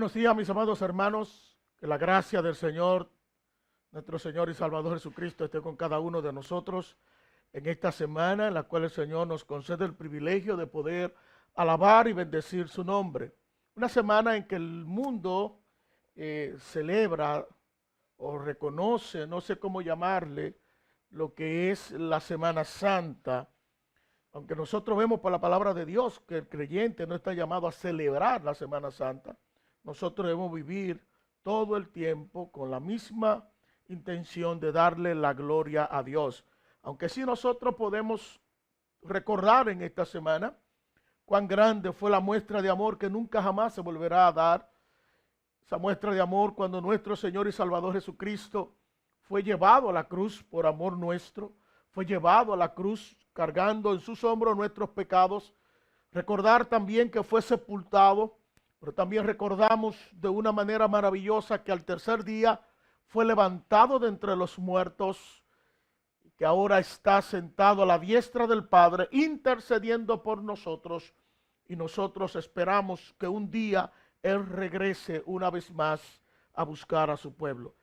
Buenos días, mis amados hermanos. Que la gracia del Señor, nuestro Señor y Salvador Jesucristo, esté con cada uno de nosotros en esta semana en la cual el Señor nos concede el privilegio de poder alabar y bendecir su nombre. Una semana en que el mundo celebra o reconoce, no sé cómo llamarle, lo que es la Semana Santa. Aunque nosotros vemos por la palabra de Dios que el creyente no está llamado a celebrar la Semana Santa, nosotros debemos vivir todo el tiempo con la misma intención de darle la gloria a Dios. Aunque sí nosotros podemos recordar en esta semana cuán grande fue la muestra de amor que nunca jamás se volverá a dar. Esa muestra de amor cuando nuestro Señor y Salvador Jesucristo fue llevado a la cruz por amor nuestro, fue llevado a la cruz cargando en sus hombros nuestros pecados. Recordar también que fue sepultado, pero también recordamos de una manera maravillosa que al tercer día fue levantado de entre los muertos, que ahora está sentado a la diestra del Padre, intercediendo por nosotros, y nosotros esperamos que un día Él regrese una vez más a buscar a su pueblo.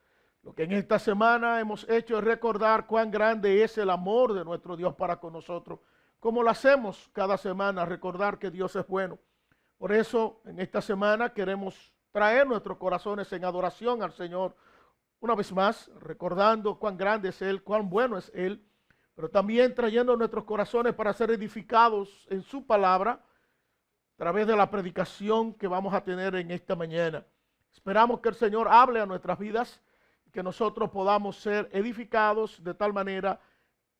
Lo que en esta semana hemos hecho es recordar cuán grande es el amor de nuestro Dios para con nosotros, como lo hacemos cada semana, recordar que Dios es bueno. Por eso, en esta semana queremos traer nuestros corazones en adoración al Señor, una vez más, recordando cuán grande es Él, cuán bueno es Él, pero también trayendo nuestros corazones para ser edificados en su palabra, a través de la predicación que vamos a tener en esta mañana. Esperamos que el Señor hable a nuestras vidas, que nosotros podamos ser edificados de tal manera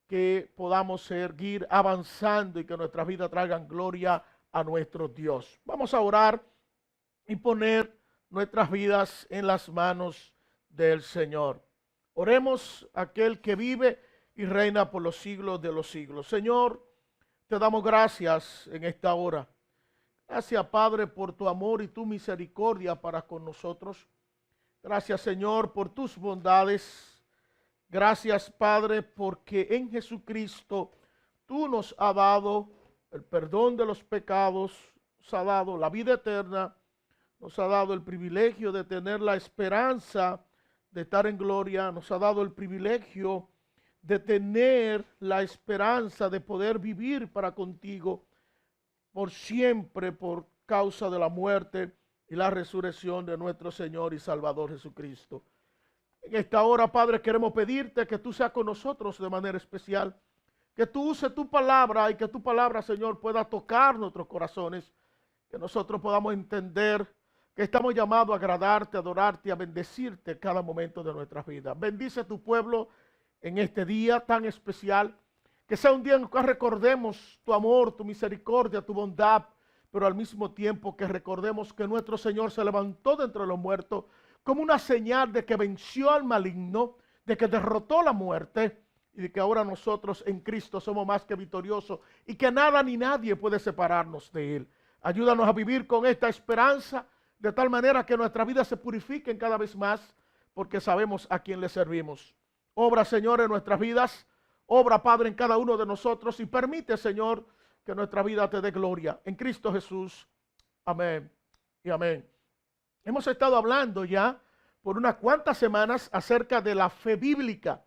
que podamos seguir avanzando y que nuestras vidas traigan gloria a nuestro Dios. Vamos a orar y poner nuestras vidas en las manos del Señor. Oremos a aquel que vive y reina por los siglos de los siglos. Señor, te damos gracias en esta hora. Gracias, Padre, por tu amor y tu misericordia para con nosotros. Gracias, Señor, por tus bondades. Gracias, Padre, porque en Jesucristo tú nos has dado el perdón de los pecados, nos ha dado la vida eterna, nos ha dado el privilegio de tener la esperanza de estar en gloria, nos ha dado el privilegio de tener la esperanza de poder vivir para contigo por siempre por causa de la muerte y la resurrección de nuestro Señor y Salvador Jesucristo. En esta hora, Padre, queremos pedirte que tú seas con nosotros de manera especial, que tú uses tu palabra y que tu palabra, Señor, pueda tocar nuestros corazones, que nosotros podamos entender que estamos llamados a agradarte, a adorarte, a bendecirte cada momento de nuestras vidas. Bendice a tu pueblo en este día tan especial, que sea un día en el que recordemos tu amor, tu misericordia, tu bondad, pero al mismo tiempo que recordemos que nuestro Señor se levantó de entre los muertos como una señal de que venció al maligno, de que derrotó la muerte y de que ahora nosotros en Cristo somos más que victoriosos y que nada ni nadie puede separarnos de Él. Ayúdanos a vivir con esta esperanza de tal manera que nuestras vidas se purifiquen cada vez más porque sabemos a quién le servimos. Obra, Señor, en nuestras vidas, obra, Padre, en cada uno de nosotros y permite, Señor, que nuestra vida te dé gloria. En Cristo Jesús. Amén y amén. Hemos estado hablando ya por unas cuantas semanas acerca de la fe bíblica.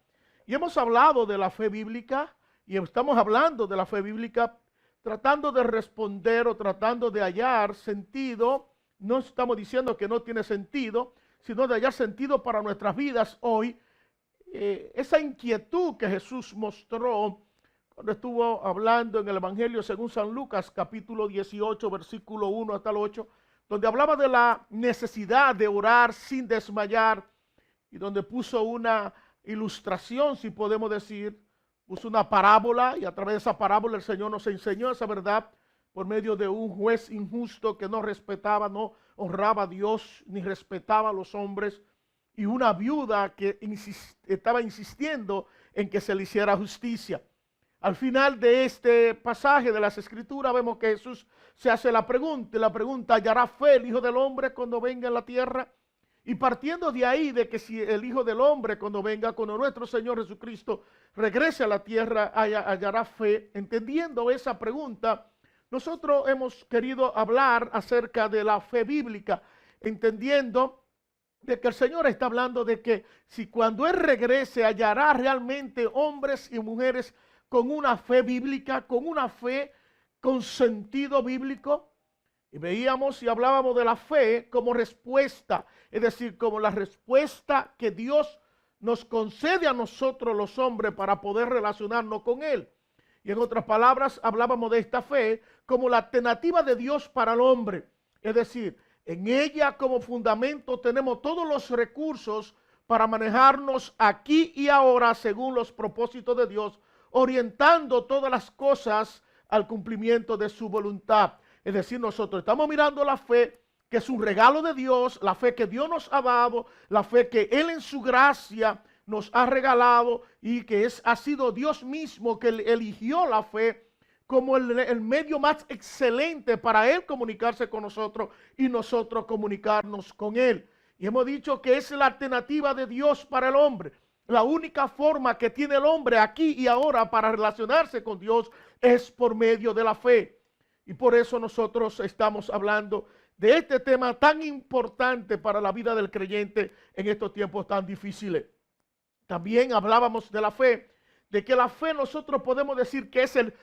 Y hemos hablado de la fe bíblica y estamos hablando de la fe bíblica tratando de responder o tratando de hallar sentido. No estamos diciendo que no tiene sentido, sino de hallar sentido para nuestras vidas hoy. Esa inquietud que Jesús mostró cuando estuvo hablando en el Evangelio según San Lucas, capítulo 18, versículo 1 hasta el 8, donde hablaba de la necesidad de orar sin desmayar y donde puso una ilustración, si podemos decir, puso una parábola y a través de esa parábola el Señor nos enseñó esa verdad por medio de un juez injusto que no respetaba, no honraba a Dios ni respetaba a los hombres y una viuda que estaba insistiendo en que se le hiciera justicia. Al final de este pasaje de las Escrituras vemos que Jesús se hace la pregunta, y la pregunta, ¿hallará fe el Hijo del Hombre cuando venga en la tierra? Y partiendo de ahí, de que si el Hijo del Hombre cuando venga, cuando nuestro Señor Jesucristo regrese a la tierra, hallará fe, entendiendo esa pregunta, nosotros hemos querido hablar acerca de la fe bíblica. entendiendo de que el Señor está hablando de que si cuando Él regrese hallará realmente hombres y mujeres con una fe bíblica, con una fe con sentido bíblico. Y veíamos y hablábamos de la fe como respuesta, es decir, como la respuesta que Dios nos concede a nosotros los hombres para poder relacionarnos con Él. Y en otras palabras, hablábamos de esta fe como la alternativa de Dios para el hombre. Es decir, en ella como fundamento tenemos todos los recursos para manejarnos aquí y ahora según los propósitos de Dios, orientando todas las cosas al cumplimiento de su voluntad. Es decir, nosotros estamos mirando la fe, que es un regalo de Dios, la fe que Dios nos ha dado, la fe que Él en su gracia nos ha regalado y que ha sido Dios mismo que eligió la fe como el medio más excelente para Él comunicarse con nosotros y nosotros comunicarnos con Él. Y hemos dicho que es la alternativa de Dios para el hombre. La única forma que tiene el hombre aquí y ahora para relacionarse con Dios es por medio de la fe. Y por eso nosotros estamos hablando de este tema tan importante para la vida del creyente en estos tiempos tan difíciles. También hablábamos de la fe, de que la fe nosotros podemos decir que es el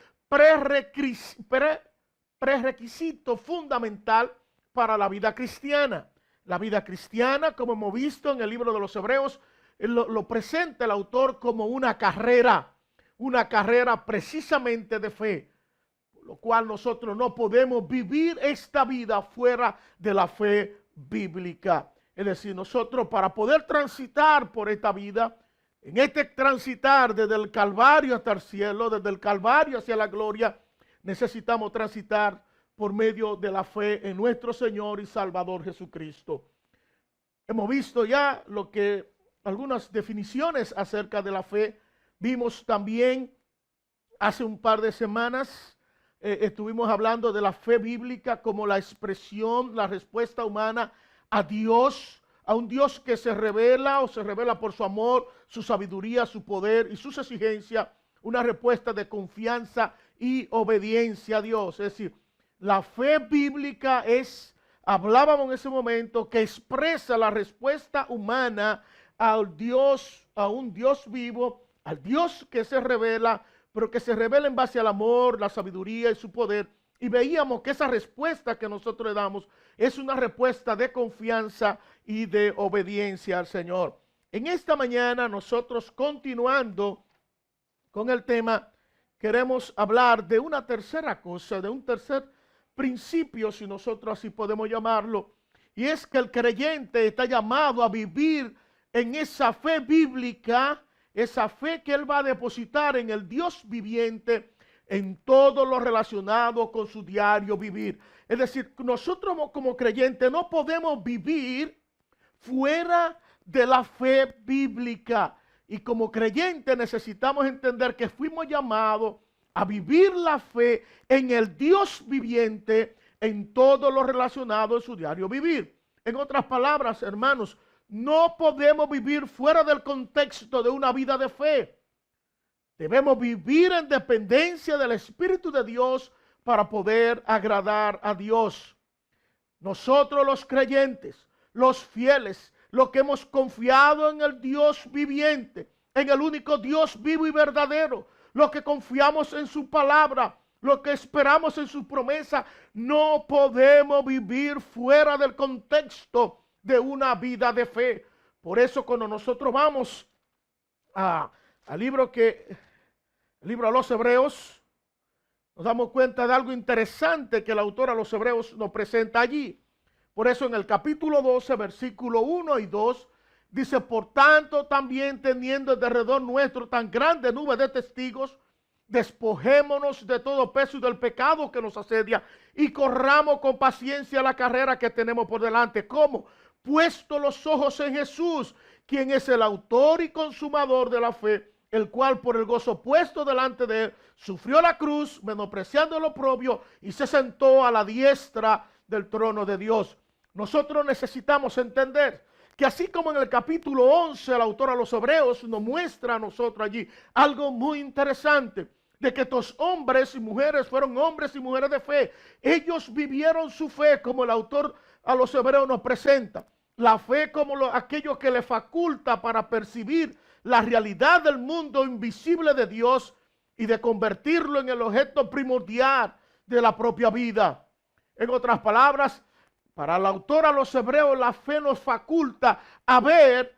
prerequisito fundamental para la vida cristiana. La vida cristiana, como hemos visto en el libro de los Hebreos, lo presenta el autor como una carrera precisamente de fe. Lo cual nosotros no podemos vivir esta vida fuera de la fe bíblica. Es decir, nosotros para poder transitar por esta vida, en este transitar desde el Calvario hasta el cielo, desde el Calvario hacia la gloria, necesitamos transitar por medio de la fe en nuestro Señor y Salvador Jesucristo. Hemos visto ya algunas definiciones acerca de la fe. Vimos también hace un par de semanas estuvimos hablando de la fe bíblica como la expresión, la respuesta humana a Dios, a un Dios que se revela por su amor, su sabiduría, su poder y sus exigencias, una respuesta de confianza y obediencia a Dios. Es decir, la fe bíblica hablábamos en ese momento, que expresa la respuesta humana a un Dios vivo, al Dios que se revela, pero que se revela en base al amor, la sabiduría y su poder. Y veíamos que esa respuesta que nosotros le damos es una respuesta de confianza y de obediencia al Señor. En esta mañana nosotros, continuando con el tema, queremos hablar de una tercera cosa, de un tercer principio, si nosotros así podemos llamarlo, y es que el creyente está llamado a vivir en esa fe bíblica, esa fe que él va a depositar en el Dios viviente en todo lo relacionado con su diario vivir. Es decir, nosotros como creyentes no podemos vivir fuera de la fe bíblica. Y como creyentes necesitamos entender que fuimos llamados a vivir la fe en el Dios viviente en todo lo relacionado en su diario vivir. En otras palabras, hermanos, no podemos vivir fuera del contexto de una vida de fe. Debemos vivir en dependencia del Espíritu de Dios para poder agradar a Dios. Nosotros los creyentes, los fieles, los que hemos confiado en el Dios viviente, en el único Dios vivo y verdadero, los que confiamos en su palabra, los que esperamos en su promesa, no podemos vivir fuera del contexto de una vida de fe. Por eso cuando nosotros vamos al libro a los Hebreos, nos damos cuenta de algo interesante que el autor a los Hebreos nos presenta allí. Por eso en el capítulo 12, versículo 1 y 2, dice: por tanto, también teniendo alrededor nuestro tan grande nube de testigos, despojémonos de todo peso y del pecado que nos asedia y corramos con paciencia la carrera que tenemos por delante. ¿Cómo? Puesto los ojos en Jesús, quien es el autor y consumador de la fe, el cual por el gozo puesto delante de él sufrió la cruz, menospreciando el oprobio, y se sentó a la diestra del trono de Dios. Nosotros necesitamos entender que así como en el capítulo 11 el autor a los Hebreos nos muestra a nosotros allí algo muy interesante, de que estos hombres y mujeres fueron hombres y mujeres de fe. Ellos vivieron su fe, como el autor a los hebreos nos presenta la fe como aquello que le faculta para percibir la realidad del mundo invisible de Dios y de convertirlo en el objeto primordial de la propia vida. En otras palabras, para el autor a los hebreos, la fe nos faculta a ver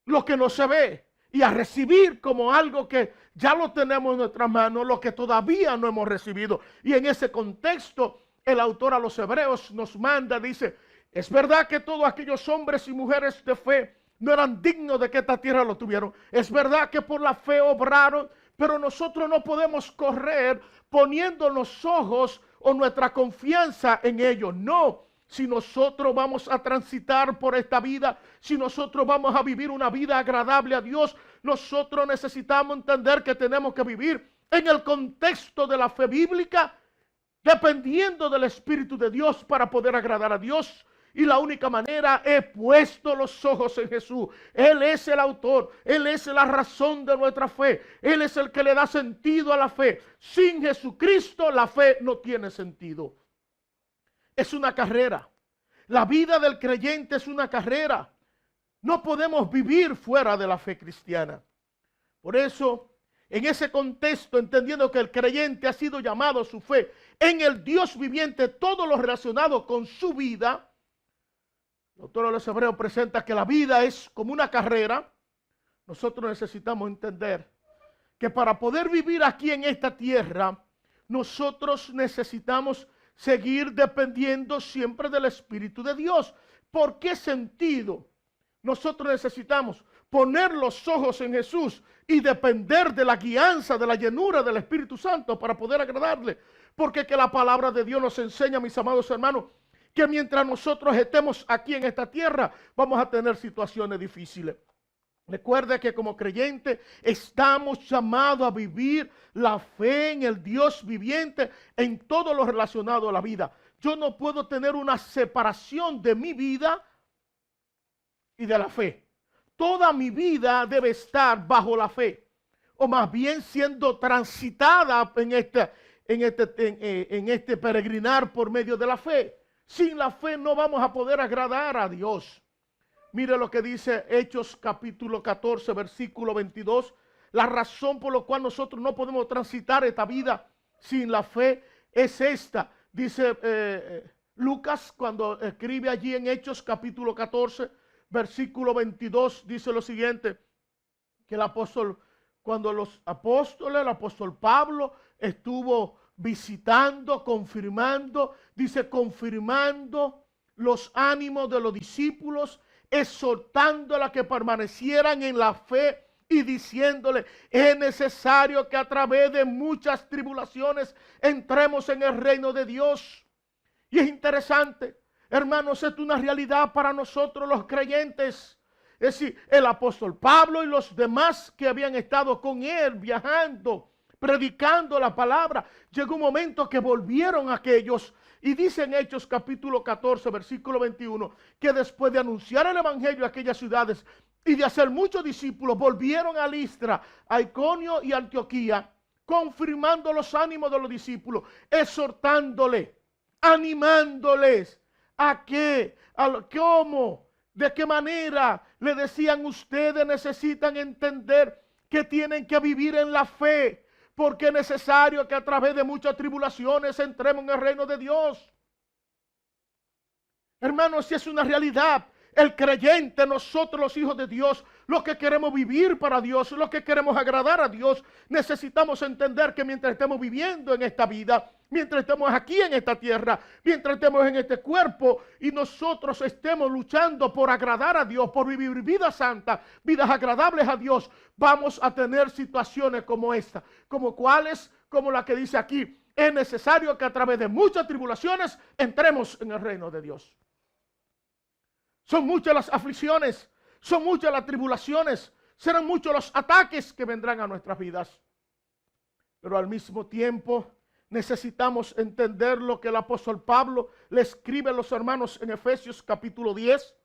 lo que no se ve y a recibir como algo que ya lo tenemos en nuestras manos, lo que todavía no hemos recibido. Y en ese contexto, el autor a los hebreos nos manda, dice, es verdad que todos aquellos hombres y mujeres de fe no eran dignos de que esta tierra lo tuvieron. Es verdad que por la fe obraron, pero nosotros no podemos correr poniendo los ojos o nuestra confianza en ellos. No, si nosotros vamos a transitar por esta vida, si nosotros vamos a vivir una vida agradable a Dios, nosotros necesitamos entender que tenemos que vivir en el contexto de la fe bíblica, dependiendo del Espíritu de Dios para poder agradar a Dios. Y la única manera, he puesto los ojos en Jesús. Él es el autor, Él es la razón de nuestra fe. Él es el que le da sentido a la fe. Sin Jesucristo la fe no tiene sentido. Es una carrera. La vida del creyente es una carrera. No podemos vivir fuera de la fe cristiana. Por eso, en ese contexto, entendiendo que el creyente ha sido llamado a su fe en el Dios viviente, todo lo relacionado con su vida, el autor de los Hebreos presenta que la vida es como una carrera. Nosotros necesitamos entender que para poder vivir aquí en esta tierra, nosotros necesitamos seguir dependiendo siempre del Espíritu de Dios. ¿Por qué sentido? Nosotros necesitamos poner los ojos en Jesús y depender de la guianza, de la llenura del Espíritu Santo para poder agradarle. Porque que la palabra de Dios nos enseña, mis amados hermanos, que mientras nosotros estemos aquí en esta tierra, vamos a tener situaciones difíciles. Recuerde que como creyentes estamos llamados a vivir la fe en el Dios viviente en todo lo relacionado a la vida. Yo no puedo tener una separación de mi vida y de la fe. Toda mi vida debe estar bajo la fe, o más bien siendo transitada en este peregrinar por medio de la fe. Sin la fe no vamos a poder agradar a Dios. Mire lo que dice Hechos capítulo 14, versículo 22. La razón por la cual nosotros no podemos transitar esta vida sin la fe es esta. Dice Lucas cuando escribe allí en Hechos capítulo 14, versículo 22, dice lo siguiente, que el apóstol, cuando los apóstoles, el apóstol Pablo estuvo visitando, confirmando, dice, confirmando los ánimos de los discípulos, exhortándolos a que permanecieran en la fe y diciéndole, es necesario que a través de muchas tribulaciones entremos en el reino de Dios. Y es interesante, hermanos, esto es una realidad para nosotros los creyentes. Es decir, el apóstol Pablo y los demás que habían estado con él viajando, predicando la palabra, llegó un momento que volvieron aquellos, y dice en Hechos capítulo 14, versículo 21, que después de anunciar el evangelio a aquellas ciudades y de hacer muchos discípulos, volvieron a Listra, a Iconio y Antioquía, confirmando los ánimos de los discípulos, exhortándoles, animándoles a qué, cómo, de qué manera. Le decían, ustedes necesitan entender que tienen que vivir en la fe, porque es necesario que a través de muchas tribulaciones entremos en el reino de Dios. Hermanos, si es una realidad, el creyente, nosotros los hijos de Dios, los que queremos vivir para Dios, los que queremos agradar a Dios, necesitamos entender que mientras estemos viviendo en esta vida, mientras estemos aquí en esta tierra, mientras estemos en este cuerpo y nosotros estemos luchando por agradar a Dios, por vivir vidas santas, vidas agradables a Dios, vamos a tener situaciones como esta, como cuáles, como la que dice aquí, es necesario que a través de muchas tribulaciones entremos en el reino de Dios. Son muchas las aflicciones, son muchas las tribulaciones, serán muchos los ataques que vendrán a nuestras vidas. Pero al mismo tiempo necesitamos entender lo que el apóstol Pablo le escribe a los hermanos en Efesios capítulo 10,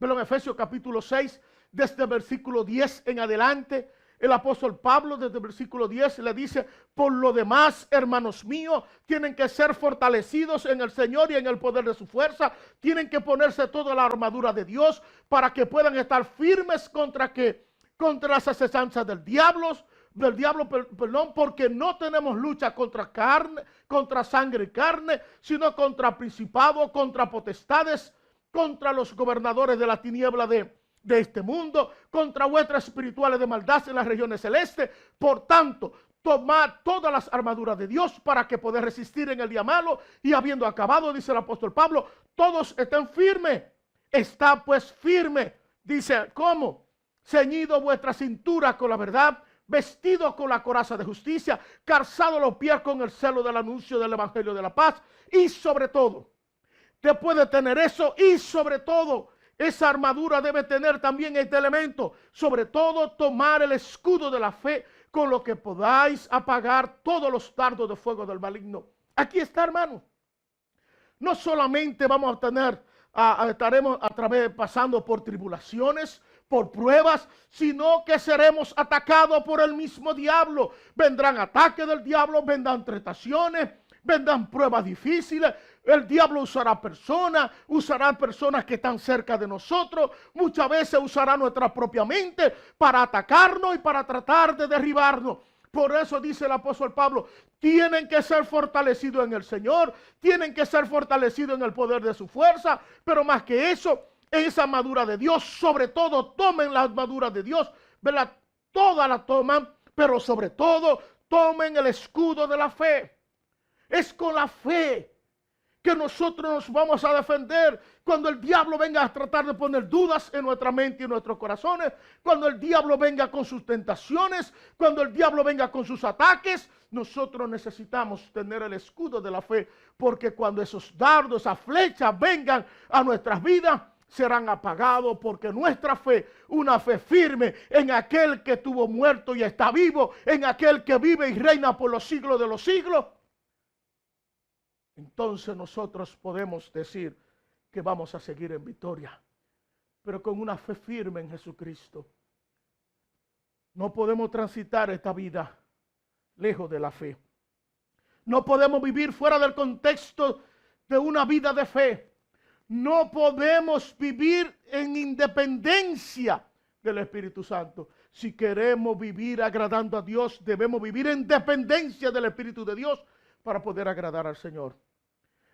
pero en Efesios capítulo 6, desde el versículo 10 en adelante. el apóstol Pablo desde el versículo 10 le dice: por lo demás, hermanos míos, tienen que ser fortalecidos en el Señor y en el poder de su fuerza. Tienen que ponerse toda la armadura de Dios para que puedan estar firmes contra las asechanzas del diablo, perdón, porque no tenemos lucha contra sangre y carne, sino contra principados, contra potestades, contra los gobernadores de la tiniebla de este mundo, contra vuestras espirituales de maldad en las regiones celestes. Por tanto, tomad todas las armaduras de Dios para que podáis resistir en el día malo, y habiendo acabado, dice el apóstol Pablo, todos estén firmes. Está pues firme, dice, ¿cómo? Ceñido vuestra cintura con la verdad, vestido con la coraza de justicia, calzado los pies con el celo del anuncio del evangelio de la paz, y sobre todo, después de tener eso, y sobre todo, esa armadura debe tener también este elemento: sobre todo, tomar el escudo de la fe, con lo que podáis apagar todos los dardos de fuego del maligno. Aquí está, hermano. No solamente vamos a tener, estaremos pasando por tribulaciones, por pruebas, sino que seremos atacados por el mismo diablo. Vendrán ataques del diablo, vendrán tentaciones, vendrán pruebas difíciles. El diablo usará personas que están cerca de nosotros. Muchas veces usará nuestra propia mente para atacarnos y para tratar de derribarnos. Por eso dice el apóstol Pablo: tienen que ser fortalecidos en el Señor, tienen que ser fortalecidos en el poder de su fuerza, pero más que eso, en esa armadura de Dios. Sobre todo, tomen la armadura de Dios, ¿verdad? Toda la toman, pero sobre todo, tomen el escudo de la fe. Es con la fe que nosotros nos vamos a defender cuando el diablo venga a tratar de poner dudas en nuestra mente y en nuestros corazones, cuando el diablo venga con sus tentaciones, cuando el diablo venga con sus ataques. Nosotros necesitamos tener el escudo de la fe, porque cuando esos dardos, esas flechas vengan a nuestras vidas, serán apagados, porque nuestra fe, una fe firme en aquel que estuvo muerto y está vivo, en aquel que vive y reina por los siglos de los siglos, entonces nosotros podemos decir que vamos a seguir en victoria, pero con una fe firme en Jesucristo. No podemos transitar esta vida lejos de la fe. No podemos vivir fuera del contexto de una vida de fe. No podemos vivir en independencia del Espíritu Santo. Si queremos vivir agradando a Dios, debemos vivir en dependencia del Espíritu de Dios para poder agradar al Señor.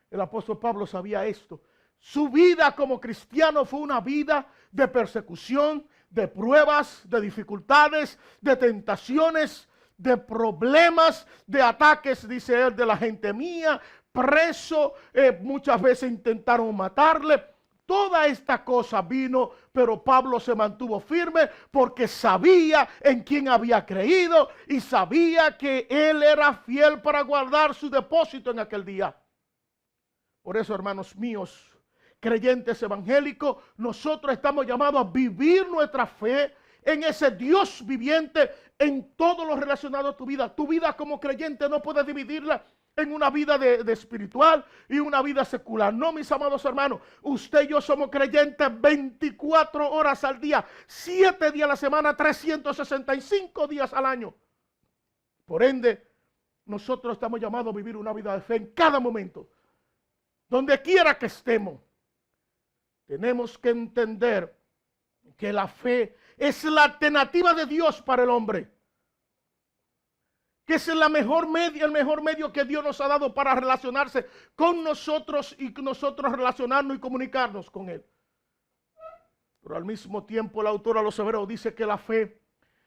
El apóstol Pablo sabía esto. Su vida como cristiano fue una vida de persecución, de pruebas, de dificultades, de tentaciones, de problemas, de ataques, dice él, de la gente mía, preso, muchas veces intentaron matarle. Toda esta cosa vino, pero Pablo se mantuvo firme porque sabía en quién había creído y sabía que él era fiel para guardar su depósito en aquel día. Por eso, hermanos míos, creyentes evangélicos, nosotros estamos llamados a vivir nuestra fe en ese Dios viviente en todo lo relacionado a tu vida. Tu vida como creyente no puedes dividirla en una vida de espiritual y una vida secular. No, mis amados hermanos, usted y yo somos creyentes 24 horas al día, 7 días a la semana, 365 días al año. Por ende, nosotros estamos llamados a vivir una vida de fe en cada momento. Donde quiera que estemos, tenemos que entender que la fe es la alternativa de Dios para el hombre. Que es el mejor medio que Dios nos ha dado para relacionarse con nosotros y nosotros relacionarnos y comunicarnos con Él. Pero al mismo tiempo el autor a los Hebreos dice que la fe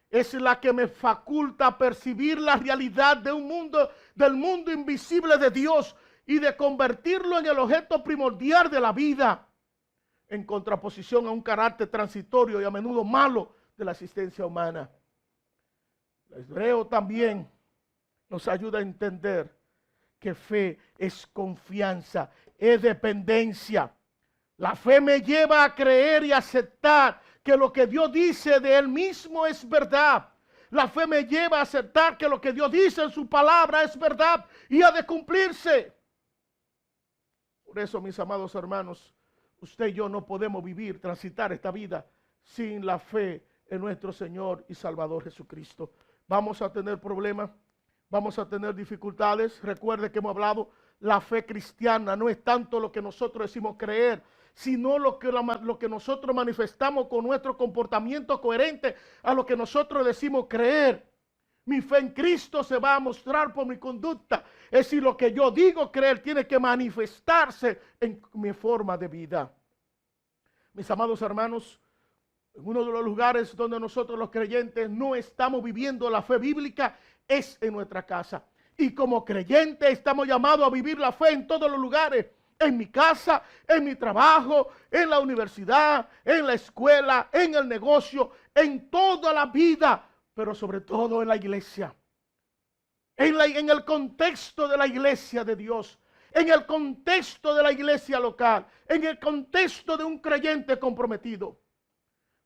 es la que me faculta a percibir la realidad de del mundo invisible de Dios y de convertirlo en el objeto primordial de la vida, en contraposición a un carácter transitorio y a menudo malo de la existencia humana. El hebreo también nos ayuda a entender que fe es confianza, es dependencia. La fe me lleva a creer y aceptar que lo que Dios dice de Él mismo es verdad. La fe me lleva a aceptar que lo que Dios dice en su palabra es verdad y ha de cumplirse. Por eso, mis amados hermanos, usted y yo no podemos transitar esta vida sin la fe en nuestro Señor y Salvador Jesucristo. Vamos a tener problemas, vamos a tener dificultades. Recuerde que hemos hablado, la fe cristiana no es tanto lo que nosotros decimos creer, sino lo que nosotros manifestamos con nuestro comportamiento coherente a lo que nosotros decimos creer. Mi fe en Cristo se va a mostrar por mi conducta. Es decir, lo que yo digo creer tiene que manifestarse en mi forma de vida. Mis amados hermanos, en uno de los lugares donde nosotros los creyentes no estamos viviendo la fe bíblica es en nuestra casa. Y como creyentes estamos llamados a vivir la fe en todos los lugares. En mi casa, en mi trabajo, en la universidad, en la escuela, en el negocio, en toda la vida, pero sobre todo en la iglesia. En el contexto de la iglesia de Dios, en el contexto de la iglesia local, en el contexto de un creyente comprometido.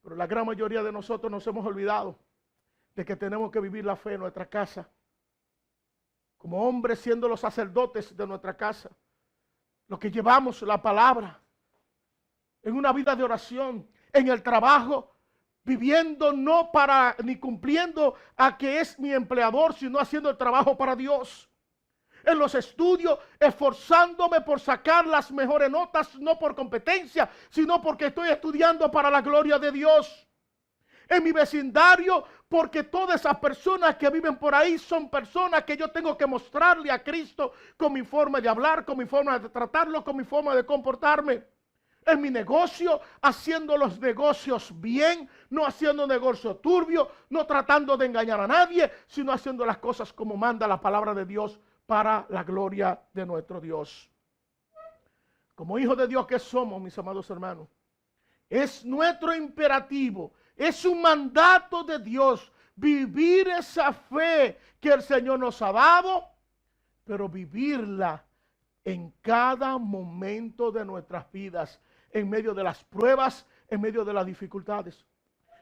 Pero la gran mayoría de nosotros nos hemos olvidado de que tenemos que vivir la fe en nuestra casa. Como hombres siendo los sacerdotes de nuestra casa. Los que llevamos la palabra. En una vida de oración. En el trabajo. Viviendo no para ni cumpliendo a que es mi empleador, sino haciendo el trabajo para Dios. En los estudios, esforzándome por sacar las mejores notas, no por competencia, sino porque estoy estudiando para la gloria de Dios. En mi vecindario, porque todas esas personas que viven por ahí son personas que yo tengo que mostrarle a Cristo con mi forma de hablar, con mi forma de tratarlo, con mi forma de comportarme. En mi negocio, haciendo los negocios bien, no haciendo negocio turbio, no tratando de engañar a nadie, sino haciendo las cosas como manda la palabra de Dios para la gloria de nuestro Dios. Como hijos de Dios que somos, mis amados hermanos, es nuestro imperativo, es un mandato de Dios vivir esa fe que el Señor nos ha dado, pero vivirla en cada momento de nuestras vidas, en medio de las pruebas, en medio de las dificultades.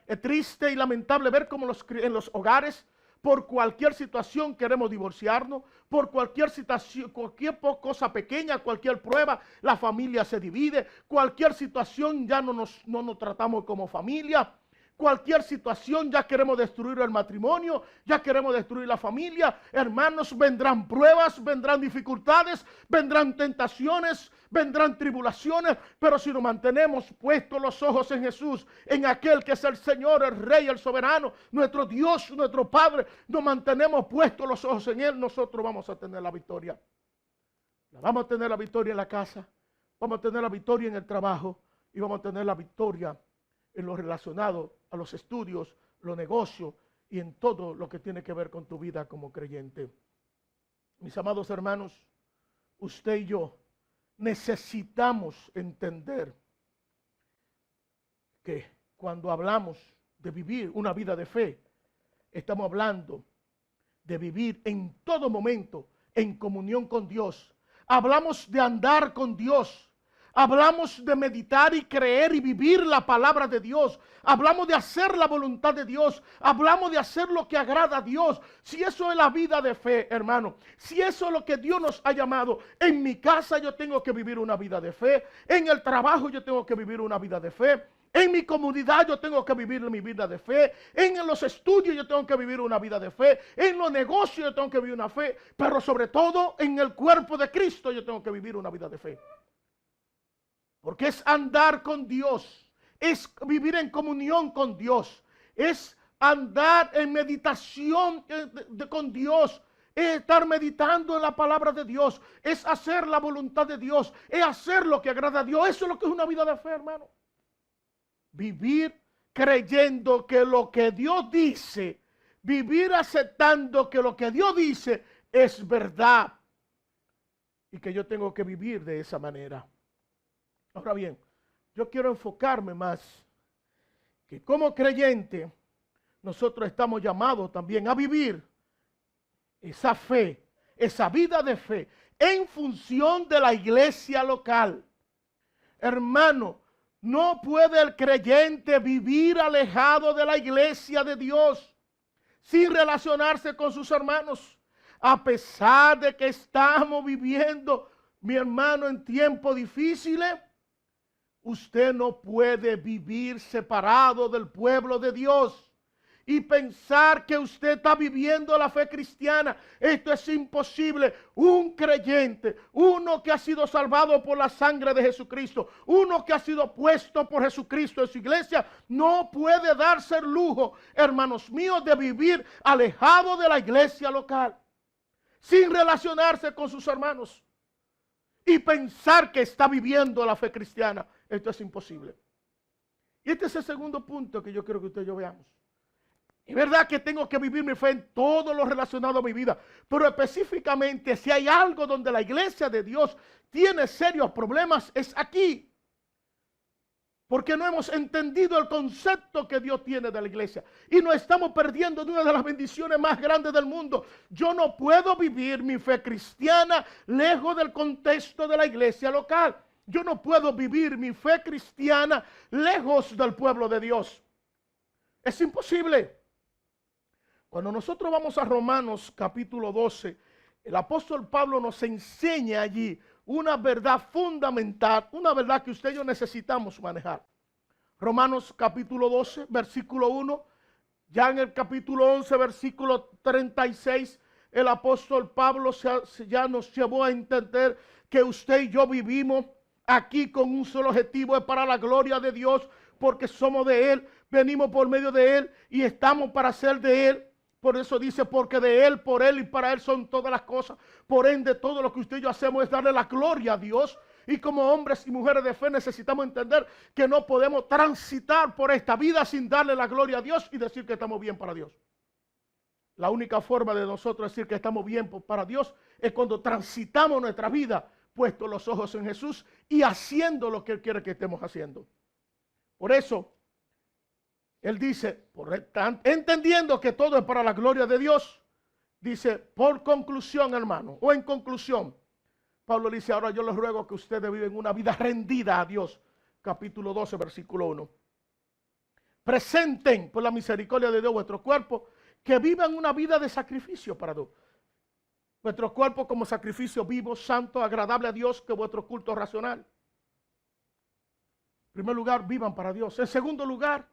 Es triste y lamentable ver cómo en los hogares, por cualquier situación queremos divorciarnos, por cualquier situación, cualquier cosa pequeña, cualquier prueba, la familia se divide, cualquier situación ya no nos tratamos como familia. Cualquier situación ya queremos destruir el matrimonio, ya queremos destruir la familia. Hermanos, vendrán pruebas, vendrán dificultades, vendrán tentaciones, vendrán tribulaciones. Pero si nos mantenemos puestos los ojos en Jesús, en aquel que es el Señor, el Rey, el Soberano, nuestro Dios, nuestro Padre, nos mantenemos puestos los ojos en Él, nosotros vamos a tener la victoria. Vamos a tener la victoria en la casa, vamos a tener la victoria en el trabajo y vamos a tener la victoria en lo relacionado a los estudios, los negocios y en todo lo que tiene que ver con tu vida como creyente. Mis amados hermanos, usted y yo necesitamos entender que cuando hablamos de vivir una vida de fe, estamos hablando de vivir en todo momento en comunión con Dios. Hablamos de andar con Dios. Hablamos de meditar y creer y vivir la palabra de Dios. Hablamos de hacer la voluntad de Dios. Hablamos de hacer lo que agrada a Dios. Si eso es la vida de fe, hermano. Si eso es lo que Dios nos ha llamado. En mi casa yo tengo que vivir una vida de fe. En el trabajo yo tengo que vivir una vida de fe. En mi comunidad yo tengo que vivir mi vida de fe. En los estudios yo tengo que vivir una vida de fe. En los negocios yo tengo que vivir una fe. Pero sobre todo en el cuerpo de Cristo yo tengo que vivir una vida de fe. Porque es andar con Dios, es vivir en comunión con Dios, es andar en meditación con Dios, es estar meditando en la palabra de Dios, es hacer la voluntad de Dios, es hacer lo que agrada a Dios. Eso es lo que es una vida de fe, hermano. Vivir creyendo que lo que Dios dice, vivir aceptando que lo que Dios dice es verdad y que yo tengo que vivir de esa manera. Ahora bien, yo quiero enfocarme más que como creyente nosotros estamos llamados también a vivir esa fe, esa vida de fe en función de la iglesia local. Hermano, no puede el creyente vivir alejado de la iglesia de Dios sin relacionarse con sus hermanos. A pesar de que estamos viviendo, mi hermano, en tiempos difíciles, Usted no puede vivir separado del pueblo de Dios y pensar que usted está viviendo la fe cristiana. Esto es imposible. Un creyente, uno que ha sido salvado por la sangre de Jesucristo, uno que ha sido puesto por Jesucristo en su iglesia, no puede darse el lujo, hermanos míos, de vivir alejado de la iglesia local, sin relacionarse con sus hermanos y pensar que está viviendo la fe cristiana. Esto es imposible. Y este es el segundo punto que yo quiero que usted y yo veamos. Es verdad que tengo que vivir mi fe en todo lo relacionado a mi vida, pero específicamente si hay algo donde la iglesia de Dios tiene serios problemas, es aquí. Porque no hemos entendido el concepto que Dios tiene de la iglesia. Y nos estamos perdiendo de una de las bendiciones más grandes del mundo. Yo no puedo vivir mi fe cristiana lejos del contexto de la iglesia local. Yo no puedo vivir mi fe cristiana lejos del pueblo de Dios. Es imposible. Cuando nosotros vamos a Romanos capítulo 12, el apóstol Pablo nos enseña allí una verdad fundamental, una verdad que usted y yo necesitamos manejar. Romanos capítulo 12, versículo 1, ya en el capítulo 11, versículo 36, el apóstol Pablo ya nos llevó a entender que usted y yo vivimos aquí con un solo objetivo, es para la gloria de Dios, porque somos de Él, venimos por medio de Él y estamos para ser de Él. Por eso dice, porque de Él, por Él y para Él son todas las cosas. Por ende, todo lo que usted y yo hacemos es darle la gloria a Dios. Y como hombres y mujeres de fe necesitamos entender que no podemos transitar por esta vida sin darle la gloria a Dios y decir que estamos bien para Dios. La única forma de nosotros decir que estamos bien para Dios es cuando transitamos nuestra vida puestos los ojos en Jesús y haciendo lo que Él quiere que estemos haciendo. Por eso, Él dice, entendiendo que todo es para la gloria de Dios, dice, por conclusión, hermano, o en conclusión, Pablo dice, ahora yo les ruego que ustedes viven una vida rendida a Dios. Capítulo 12, versículo 1. Presenten por la misericordia de Dios vuestro cuerpo, que vivan una vida de sacrificio para Dios. Vuestro cuerpo como sacrificio vivo, santo, agradable a Dios, que vuestro culto racional. En primer lugar, vivan para Dios. En segundo lugar,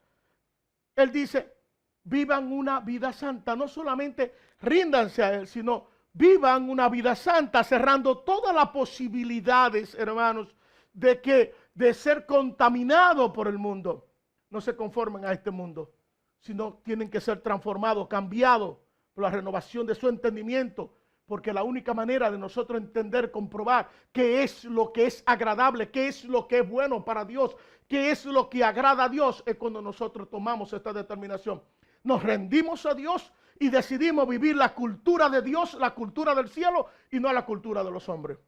Él dice, vivan una vida santa. No solamente ríndanse a Él, sino vivan una vida santa, cerrando todas las posibilidades, hermanos, de ser contaminados por el mundo. No se conformen a este mundo, sino tienen que ser transformados, cambiados por la renovación de su entendimiento. Porque la única manera de nosotros entender, comprobar qué es lo que es agradable, qué es lo que es bueno para Dios, qué es lo que agrada a Dios, es cuando nosotros tomamos esta determinación. Nos rendimos a Dios y decidimos vivir la cultura de Dios, la cultura del cielo y no la cultura de los hombres.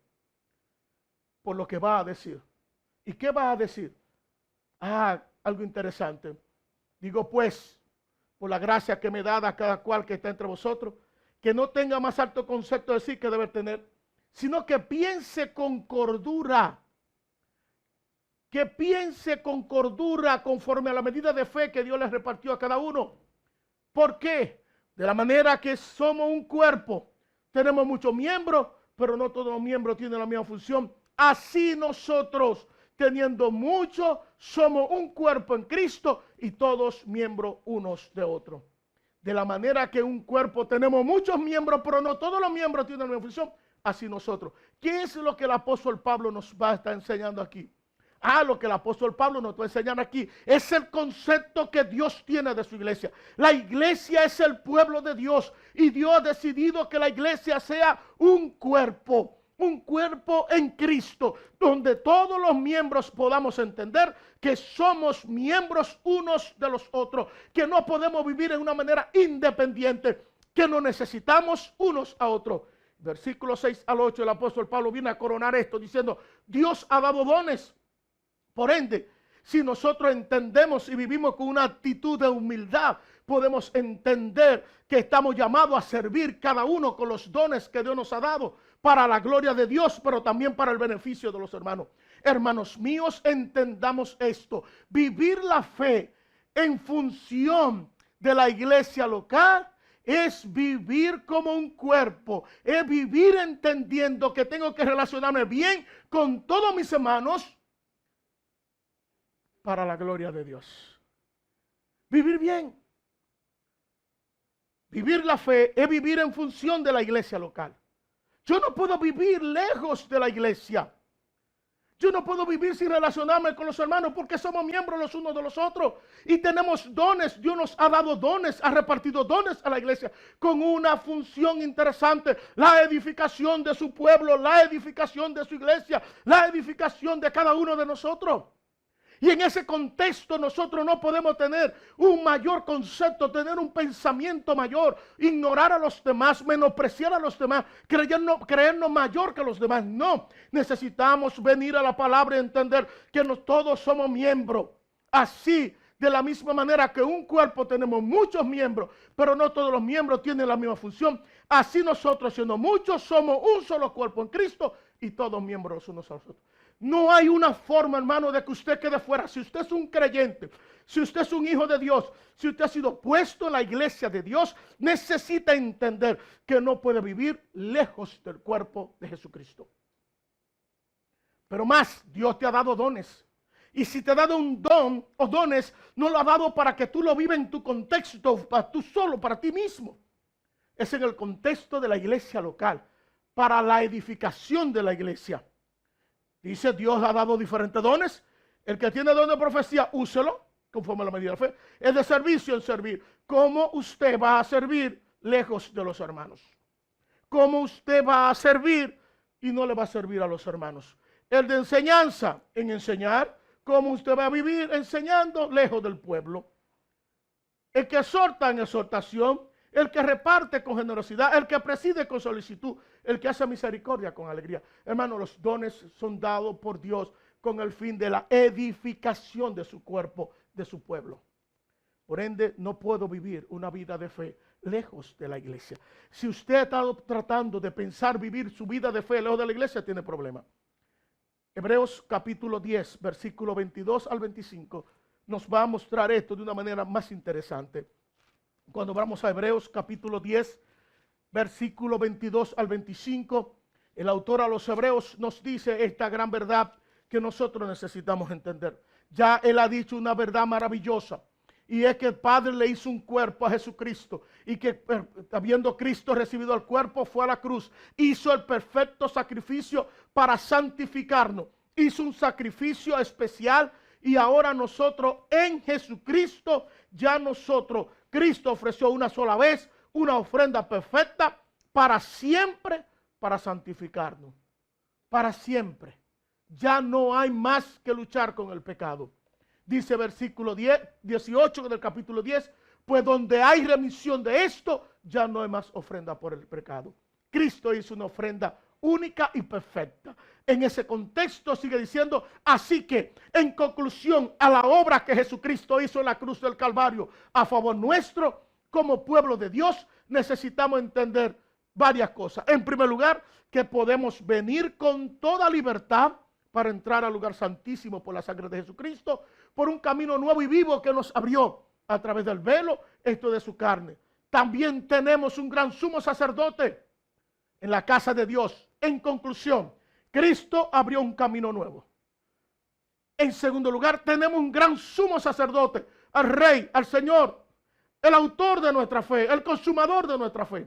Por lo que va a decir. ¿Y qué va a decir? Algo interesante. Digo pues, por la gracia que me da a cada cual que está entre vosotros, que no tenga más alto concepto de sí que debe tener, sino que piense con cordura. Que piense con cordura conforme a la medida de fe que Dios les repartió a cada uno. ¿Por qué? De la manera que somos un cuerpo. Tenemos muchos miembros, pero no todos los miembros tienen la misma función. Así nosotros, teniendo mucho, somos un cuerpo en Cristo y todos miembros unos de otros. De la manera que un cuerpo tenemos muchos miembros, pero no todos los miembros tienen la misma función, así nosotros. ¿Qué es lo que el apóstol Pablo nos va a estar enseñando aquí? Lo que el apóstol Pablo nos va a enseñar aquí es el concepto que Dios tiene de su iglesia. La iglesia es el pueblo de Dios y Dios ha decidido que la iglesia sea un cuerpo en Cristo, donde todos los miembros podamos entender que somos miembros unos de los otros, que no podemos vivir en una manera independiente, que nos necesitamos unos a otros. Versículo 6 al 8, el apóstol Pablo viene a coronar esto diciendo, Dios ha dado dones. Por ende, si nosotros entendemos y vivimos con una actitud de humildad, podemos entender que estamos llamados a servir cada uno con los dones que Dios nos ha dado para la gloria de Dios, pero también para el beneficio de los hermanos. Hermanos míos, entendamos esto. Vivir la fe en función de la iglesia local es vivir como un cuerpo, es vivir entendiendo que tengo que relacionarme bien con todos mis hermanos, para la gloria de Dios. Vivir bien. Vivir la fe es vivir en función de la iglesia local. Yo no puedo vivir lejos de la iglesia. Yo no puedo vivir sin relacionarme con los hermanos porque somos miembros los unos de los otros y tenemos dones. Dios nos ha dado dones, ha repartido dones a la iglesia con una función interesante. La edificación de su pueblo, la edificación de su iglesia, la edificación de cada uno de nosotros. Y en ese contexto nosotros no podemos tener un mayor concepto, tener un pensamiento mayor, ignorar a los demás, menospreciar a los demás, creernos mayor que los demás. No, necesitamos venir a la palabra y entender que todos somos miembros. Así, de la misma manera que un cuerpo tenemos muchos miembros, pero no todos los miembros tienen la misma función. Así nosotros, siendo muchos, somos un solo cuerpo en Cristo y todos miembros los unos a los otros. No hay una forma, hermano, de que usted quede fuera. Si usted es un creyente, si usted es un hijo de Dios, si usted ha sido puesto en la iglesia de Dios, necesita entender que no puede vivir lejos del cuerpo de Jesucristo. Pero más, Dios te ha dado dones. Y si te ha dado un don o dones, no lo ha dado para que tú lo vivas en tu contexto, para tú solo, para ti mismo. Es en el contexto de la iglesia local, para la edificación de la iglesia. Dice, Dios ha dado diferentes dones. El que tiene don de profecía, úselo conforme a la medida de la fe. Es de servicio en servir. ¿Cómo usted va a servir lejos de los hermanos? ¿Cómo usted va a servir y no le va a servir a los hermanos? El de enseñanza, en enseñar. ¿Cómo usted va a vivir enseñando lejos del pueblo? El que exhorta en exhortación. El que reparte con generosidad, el que preside con solicitud, el que hace misericordia con alegría. Hermano, los dones son dados por Dios con el fin de la edificación de su cuerpo, de su pueblo. Por ende, no puedo vivir una vida de fe lejos de la iglesia. Si usted ha estado tratando de pensar vivir su vida de fe lejos de la iglesia, tiene problema. Hebreos capítulo 10, versículo 22 al 25, nos va a mostrar esto de una manera más interesante. Cuando vamos a Hebreos capítulo 10, versículo 22 al 25, el autor a los hebreos nos dice esta gran verdad que nosotros necesitamos entender. Ya él ha dicho una verdad maravillosa, y es que el Padre le hizo un cuerpo a Jesucristo, y que habiendo Cristo recibido el cuerpo, fue a la cruz, hizo el perfecto sacrificio para santificarnos, hizo un sacrificio especial, y ahora nosotros en Jesucristo, Cristo ofreció una sola vez una ofrenda perfecta para siempre, para santificarnos. Para siempre. Ya no hay más que luchar con el pecado. Dice versículo 18 del capítulo 10, pues donde hay remisión de esto, ya no hay más ofrenda por el pecado. Cristo hizo una ofrenda única y perfecta. En ese contexto sigue diciendo, así que en conclusión a la obra que Jesucristo hizo en la cruz del Calvario a favor nuestro, como pueblo de Dios, necesitamos entender varias cosas. En primer lugar, que podemos venir con toda libertad para entrar al lugar santísimo por la sangre de Jesucristo, por un camino nuevo y vivo que nos abrió a través del velo, esto de su carne. También tenemos un gran sumo sacerdote en la casa de Dios. En conclusión, Cristo abrió un camino nuevo. En segundo lugar, tenemos un gran sumo sacerdote, al Rey, al Señor, el autor de nuestra fe, el consumador de nuestra fe.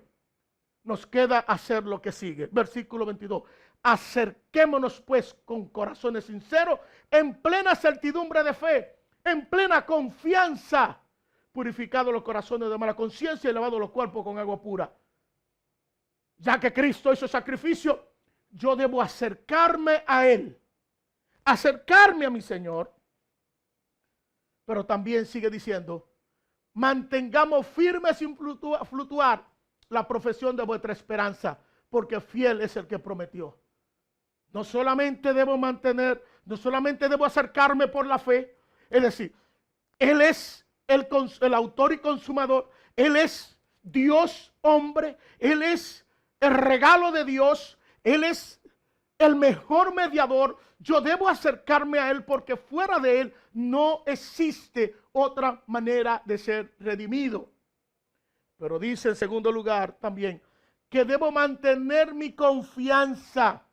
Nos queda hacer lo que sigue. Versículo 22. Acerquémonos pues con corazones sinceros, en plena certidumbre de fe, en plena confianza, purificados los corazones de mala conciencia y lavados los cuerpos con agua pura. Ya que Cristo hizo sacrificio, yo debo acercarme a Él, acercarme a mi Señor. Pero también sigue diciendo, mantengamos firmes sin fluctuar la profesión de vuestra esperanza, porque fiel es el que prometió. No solamente debo acercarme por la fe, es decir, Él es el autor y consumador, Él es Dios hombre, Él es el regalo de Dios, Él es el mejor mediador. Yo debo acercarme a Él porque fuera de Él no existe otra manera de ser redimido. Pero dice en segundo lugar también que debo mantener mi confianza,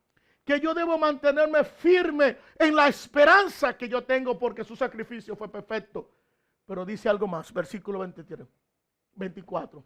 que yo debo mantenerme firme en la esperanza que yo tengo porque su sacrificio fue perfecto. Pero dice algo más, versículo 24.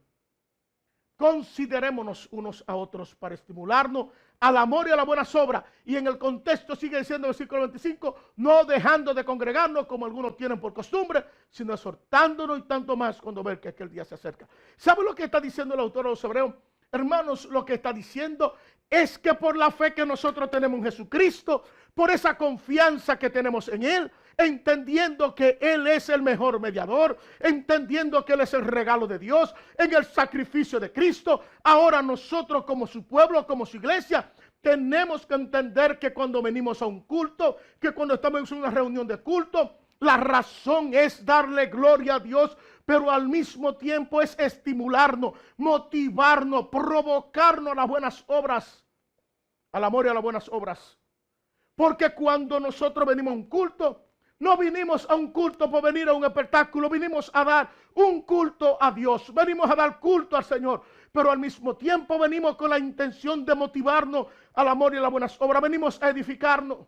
Considerémonos unos a otros para estimularnos al amor y a las buenas obras. Y en el contexto sigue diciendo el versículo 25, no dejando de congregarnos como algunos tienen por costumbre, sino exhortándonos y tanto más cuando ver que aquel día se acerca. ¿Sabe lo que está diciendo el autor de los Hebreos? Hermanos, lo que está diciendo es que por la fe que nosotros tenemos en Jesucristo, por esa confianza que tenemos en Él, entendiendo que Él es el mejor mediador, entendiendo que Él es el regalo de Dios, en el sacrificio de Cristo, ahora nosotros como su pueblo, como su iglesia, tenemos que entender que cuando venimos a un culto, que cuando estamos en una reunión de culto, la razón es darle gloria a Dios, pero al mismo tiempo es estimularnos, motivarnos, provocarnos a las buenas obras, al amor y a las buenas obras. Porque cuando nosotros venimos a un culto, no vinimos a un culto por venir a un espectáculo, vinimos a dar un culto a Dios, venimos a dar culto al Señor, pero al mismo tiempo venimos con la intención de motivarnos al amor y a las buenas obras, venimos a edificarnos.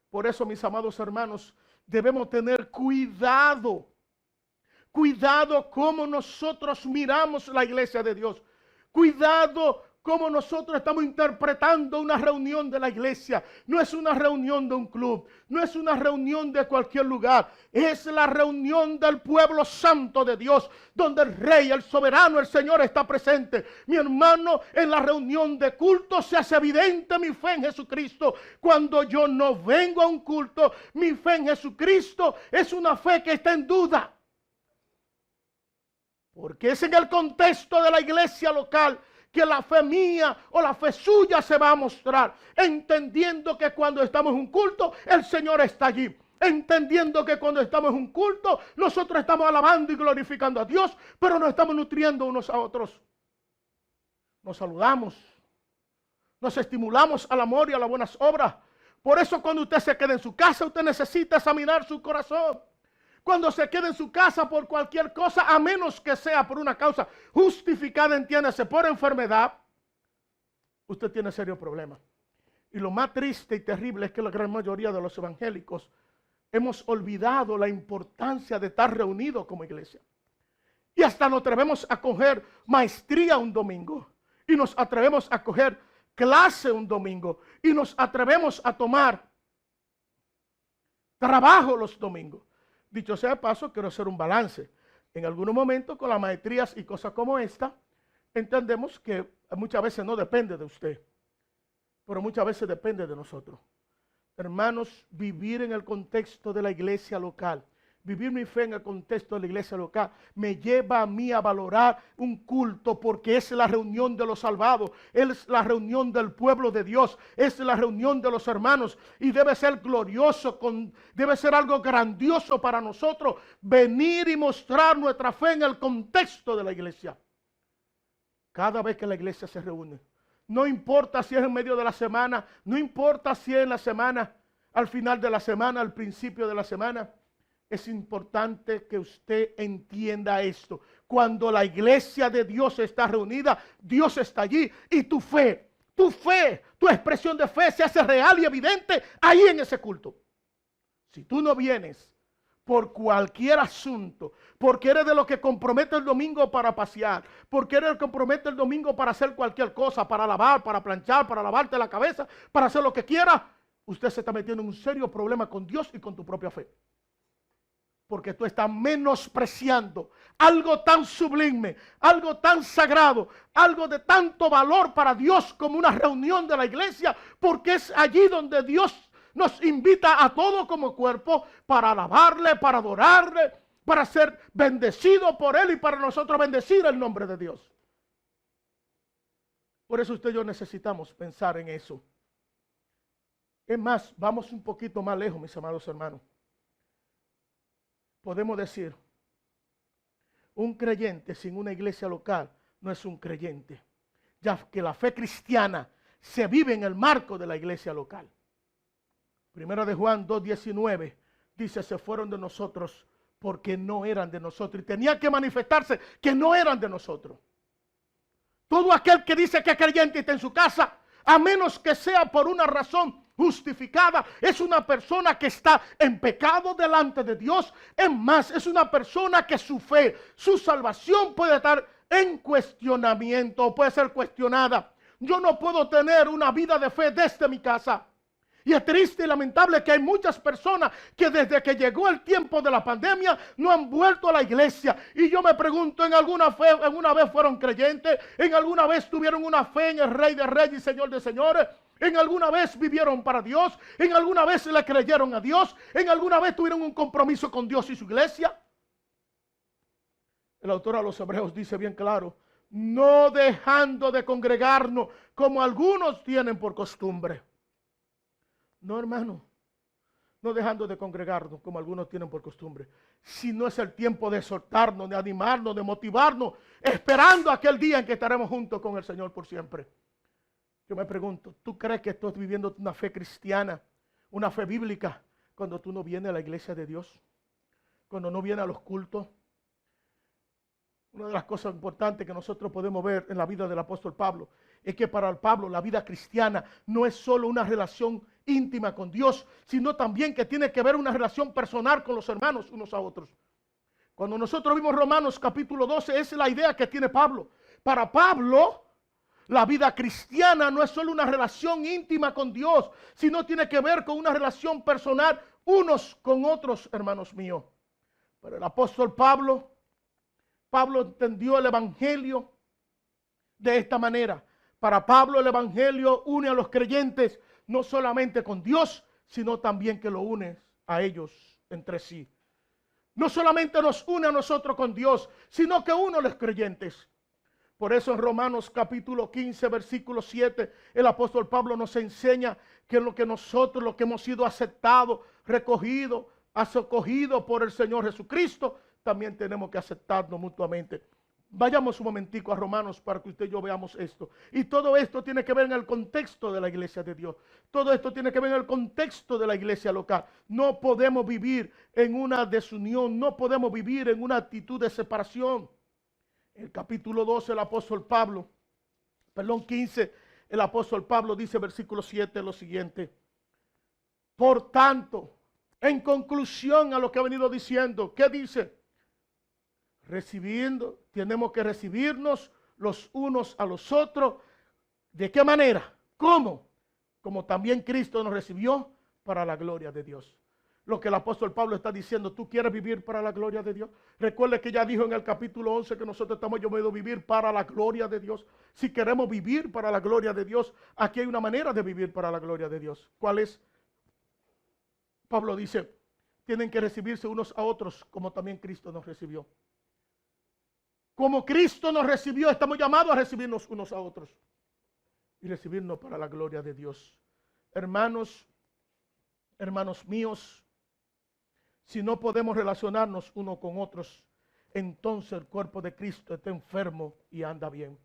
Por eso, mis amados hermanos, debemos tener cuidado. Cuidado cómo nosotros miramos la iglesia de Dios. Cuidado cómo nosotros estamos interpretando una reunión de la iglesia. No es una reunión de un club, no es una reunión de cualquier lugar. Es la reunión del pueblo santo de Dios, donde el Rey, el soberano, el Señor está presente. Mi hermano, en la reunión de culto se hace evidente mi fe en Jesucristo. Cuando yo no vengo a un culto, mi fe en Jesucristo es una fe que está en duda. Porque es en el contexto de la iglesia local que la fe mía o la fe suya se va a mostrar. Entendiendo que cuando estamos en un culto, el Señor está allí. Entendiendo que cuando estamos en un culto, nosotros estamos alabando y glorificando a Dios, pero nos estamos nutriendo unos a otros. Nos saludamos, nos estimulamos al amor y a las buenas obras. Por eso cuando usted se queda en su casa, usted necesita examinar su corazón. Cuando se quede en su casa por cualquier cosa, a menos que sea por una causa justificada, entiéndase, por enfermedad, usted tiene serios problemas. Y lo más triste y terrible es que la gran mayoría de los evangélicos hemos olvidado la importancia de estar reunidos como iglesia. Y hasta nos atrevemos a coger maestría un domingo. Y nos atrevemos a coger clase un domingo. Y nos atrevemos a tomar trabajo los domingos. Dicho sea de paso, quiero hacer un balance. En algunos momentos, con las maestrías y cosas como esta, entendemos que muchas veces no depende de usted, pero muchas veces depende de nosotros. Hermanos, vivir en el contexto de la iglesia local, vivir mi fe en el contexto de la iglesia local, me lleva a mí a valorar un culto porque es la reunión de los salvados, es la reunión del pueblo de Dios, es la reunión de los hermanos y debe ser glorioso, debe ser algo grandioso para nosotros venir y mostrar nuestra fe en el contexto de la iglesia. Cada vez que la iglesia se reúne, no importa si es en medio de la semana, no importa si es en la semana, al final de la semana, al principio de la semana. Es importante que usted entienda esto. Cuando la iglesia de Dios está reunida, Dios está allí y tu fe, tu expresión de fe se hace real y evidente ahí en ese culto. Si tú no vienes por cualquier asunto, porque eres de los que compromete el domingo para pasear, porque eres el que compromete el domingo para hacer cualquier cosa, para lavar, para planchar, para lavarte la cabeza, para hacer lo que quiera, usted se está metiendo en un serio problema con Dios y con tu propia fe. Porque tú estás menospreciando algo tan sublime, algo tan sagrado, algo de tanto valor para Dios como una reunión de la iglesia, porque es allí donde Dios nos invita a todos como cuerpo para alabarle, para adorarle, para ser bendecido por Él y para nosotros bendecir el nombre de Dios. Por eso usted y yo necesitamos pensar en eso. Es más, vamos un poquito más lejos, mis amados hermanos. Podemos decir, un creyente sin una iglesia local no es un creyente, ya que la fe cristiana se vive en el marco de la iglesia local. Primera de Juan 2:19 dice, se fueron de nosotros porque no eran de nosotros. Y tenía que manifestarse que no eran de nosotros. Todo aquel que dice que es creyente y está en su casa, a menos que sea por una razón justificada, es una persona que está en pecado delante de Dios. Es más, es una persona que su fe, su salvación puede estar en cuestionamiento, puede ser cuestionada. Yo no puedo tener una vida de fe desde mi casa. Y es triste y lamentable que hay muchas personas que desde que llegó el tiempo de la pandemia no han vuelto a la iglesia. Y yo me pregunto, ¿en alguna vez fueron creyentes? ¿En alguna vez tuvieron una fe en el Rey de Reyes y Señor de Señores? ¿En alguna vez vivieron para Dios? ¿En alguna vez le creyeron a Dios? ¿En alguna vez tuvieron un compromiso con Dios y su iglesia? El autor a los Hebreos dice bien claro: no dejando de congregarnos como algunos tienen por costumbre. No, hermano, no dejando de congregarnos como algunos tienen por costumbre, sino es el tiempo de exhortarnos, de animarnos, de motivarnos, esperando aquel día en que estaremos juntos con el Señor por siempre. Yo me pregunto, ¿tú crees que estás viviendo una fe cristiana, una fe bíblica, cuando tú no vienes a la iglesia de Dios? Cuando no vienes a los cultos. Una de las cosas importantes que nosotros podemos ver en la vida del apóstol Pablo es que para el Pablo la vida cristiana no es solo una relación íntima con Dios, sino también que tiene que ver una relación personal con los hermanos unos a otros. Cuando nosotros vimos Romanos capítulo 12, esa es la idea que tiene Pablo. Para Pablo, la vida cristiana no es solo una relación íntima con Dios, sino tiene que ver con una relación personal unos con otros, hermanos míos. Pero el apóstol Pablo entendió el evangelio de esta manera. Para Pablo el evangelio une a los creyentes no solamente con Dios, sino también que lo une a ellos entre sí. No solamente nos une a nosotros con Dios, sino que une a los creyentes. Por eso en Romanos capítulo 15, versículo 7, el apóstol Pablo nos enseña que lo que nosotros, lo que hemos sido aceptados, recogidos, acogidos por el Señor Jesucristo, también tenemos que aceptarnos mutuamente. Vayamos un momentico a Romanos para que usted y yo veamos esto. Y todo esto tiene que ver en el contexto de la iglesia de Dios. Todo esto tiene que ver en el contexto de la iglesia local. No podemos vivir en una desunión, no podemos vivir en una actitud de separación. En el capítulo 12, el apóstol Pablo, 15, el apóstol Pablo dice, versículo 7, lo siguiente: por tanto, en conclusión a lo que ha venido diciendo, ¿qué dice? Tenemos que recibirnos los unos a los otros. ¿De qué manera? ¿Cómo? Como también Cristo nos recibió para la gloria de Dios. Lo que el apóstol Pablo está diciendo, ¿tú quieres vivir para la gloria de Dios? Recuerde que ya dijo en el capítulo 11 que nosotros estamos llamados a vivir para la gloria de Dios. Si queremos vivir para la gloria de Dios, aquí hay una manera de vivir para la gloria de Dios. ¿Cuál es? Pablo dice, tienen que recibirse unos a otros como también Cristo nos recibió. Como Cristo nos recibió, estamos llamados a recibirnos unos a otros y recibirnos para la gloria de Dios. Hermanos míos, si no podemos relacionarnos unos con otros, entonces el cuerpo de Cristo está enfermo y anda bien.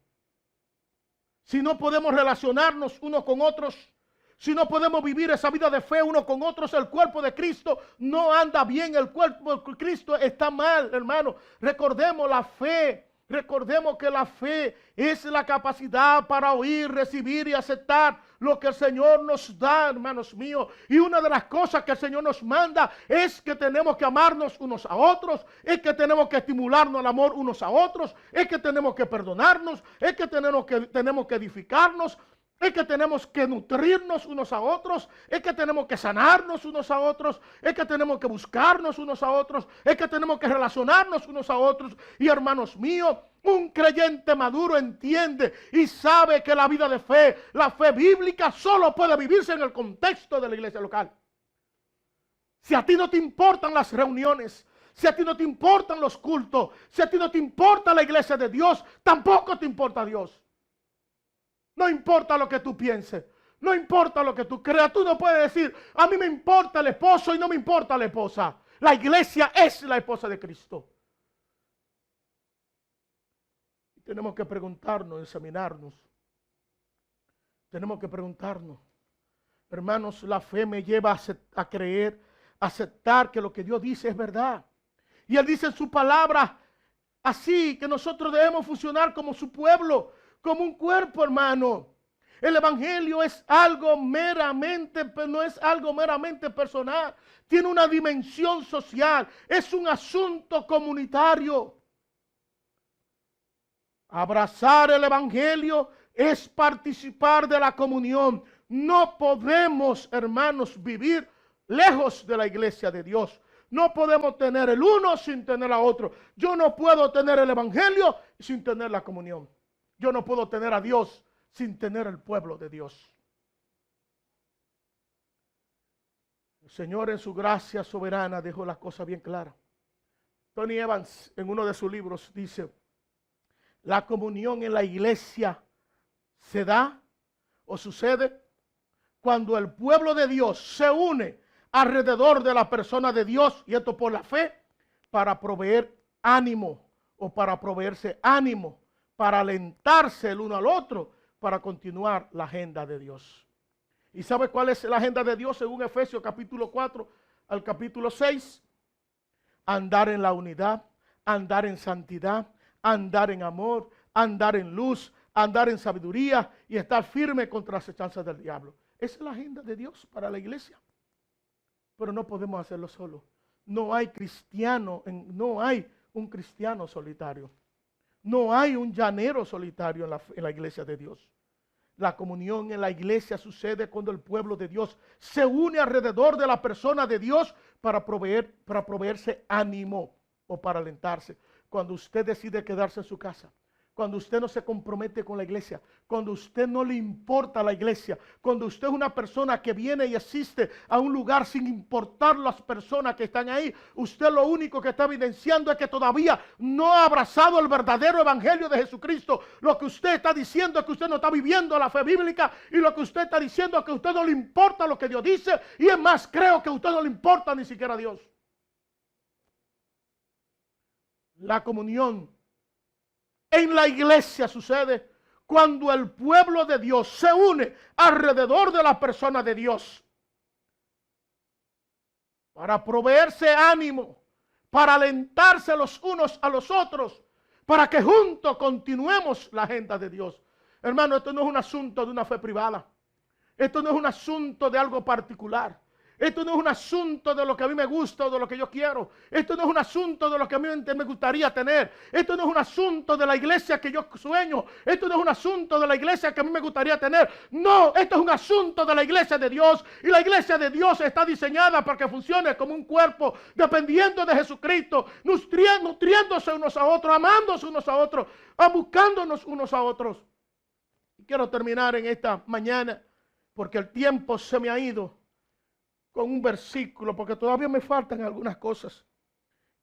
Si no podemos relacionarnos unos con otros, si no podemos vivir esa vida de fe uno con otros, el cuerpo de Cristo no anda bien, el cuerpo de Cristo está mal, hermano. Recordemos la fe, recordemos que la fe es la capacidad para oír, recibir y aceptar lo que el Señor nos da, hermanos míos. Y una de las cosas que el Señor nos manda es que tenemos que amarnos unos a otros, es que tenemos que estimularnos al amor unos a otros, es que tenemos que perdonarnos, es que tenemos que edificarnos, es que tenemos que nutrirnos unos a otros, es que tenemos que sanarnos unos a otros, es que tenemos que buscarnos unos a otros, es que tenemos que relacionarnos unos a otros. Y hermanos míos, un creyente maduro entiende y sabe que la vida de fe, la fe bíblica, solo puede vivirse en el contexto de la iglesia local. Si a ti no te importan las reuniones, si a ti no te importan los cultos, si a ti no te importa la iglesia de Dios, tampoco te importa Dios. No importa lo que tú pienses, no importa lo que tú creas. Tú no puedes decir, a mí me importa el esposo y no me importa la esposa. La iglesia es la esposa de Cristo. Tenemos que preguntarnos, examinarnos. Tenemos que preguntarnos. Hermanos, la fe me lleva a creer, a aceptar que lo que Dios dice es verdad. Y Él dice en su palabra, así que nosotros debemos funcionar como su pueblo, como un cuerpo, hermano. El evangelio es algo meramente, no es algo meramente personal. Tiene una dimensión social. Es un asunto comunitario. Abrazar el evangelio es participar de la comunión. No podemos, hermanos, vivir lejos de la iglesia de Dios. No podemos tener el uno sin tener al otro. Yo no puedo tener el evangelio sin tener la comunión. Yo no puedo tener a Dios sin tener el pueblo de Dios. El Señor en su gracia soberana dejó las cosas bien claras. Tony Evans en uno de sus libros dice: la comunión en la iglesia se da o sucede cuando el pueblo de Dios se une alrededor de la persona de Dios, y esto por la fe, para proveer ánimo o para proveerse ánimo, para alentarse el uno al otro, para continuar la agenda de Dios. ¿Y sabe cuál es la agenda de Dios según Efesios capítulo 4 al capítulo 6? Andar en la unidad, andar en santidad, andar en amor, andar en luz, andar en sabiduría y estar firme contra las acechanzas del diablo. Esa es la agenda de Dios para la iglesia. Pero no podemos hacerlo solo. No hay cristiano, no hay un cristiano solitario. No hay un llanero solitario en la iglesia de Dios. La comunión en la iglesia sucede cuando el pueblo de Dios se une alrededor de la persona de Dios para proveerse ánimo o para alentarse. Cuando usted decide quedarse en su casa, cuando usted no se compromete con la iglesia, cuando usted no le importa la iglesia, cuando usted es una persona que viene y asiste a un lugar sin importar las personas que están ahí, usted lo único que está evidenciando es que todavía no ha abrazado el verdadero evangelio de Jesucristo. Lo que usted está diciendo es que usted no está viviendo la fe bíblica, y lo que usted está diciendo es que a usted no le importa lo que Dios dice, y es más, creo que a usted no le importa ni siquiera a Dios. La comunión en la iglesia sucede cuando el pueblo de Dios se une alrededor de la persona de Dios para proveerse ánimo, para alentarse los unos a los otros, para que juntos continuemos la agenda de Dios. Hermano, esto no es un asunto de una fe privada. Esto no es un asunto de algo particular. Esto no es un asunto de lo que a mí me gusta o de lo que yo quiero. Esto no es un asunto de lo que a mí me gustaría tener. Esto no es un asunto de la iglesia que yo sueño. Esto no es un asunto de la iglesia que a mí me gustaría tener. No, esto es un asunto de la iglesia de Dios. Y la iglesia de Dios está diseñada para que funcione como un cuerpo, dependiendo de Jesucristo, nutriéndose unos a otros, amándose unos a otros, buscándonos unos a otros. Y quiero terminar en esta mañana, porque el tiempo se me ha ido, con un versículo, porque todavía me faltan algunas cosas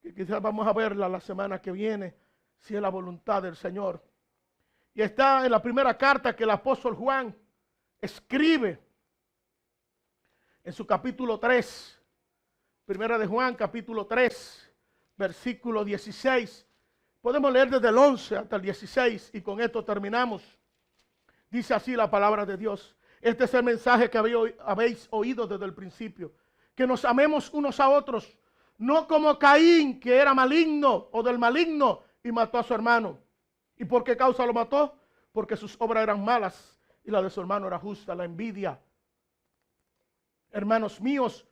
que quizás vamos a verla la semana que viene, si es la voluntad del Señor. Y está en la primera carta que el apóstol Juan escribe en su capítulo 3, primera de Juan capítulo 3, versículo 16. Podemos leer desde el 11 hasta el 16 y con esto terminamos. Dice así la palabra de Dios. Este es el mensaje que habéis oído desde el principio, que nos amemos unos a otros, no como Caín, que era maligno o del maligno y mató a su hermano. ¿Y por qué causa lo mató? Porque sus obras eran malas y la de su hermano era justa, la envidia. Hermanos míos,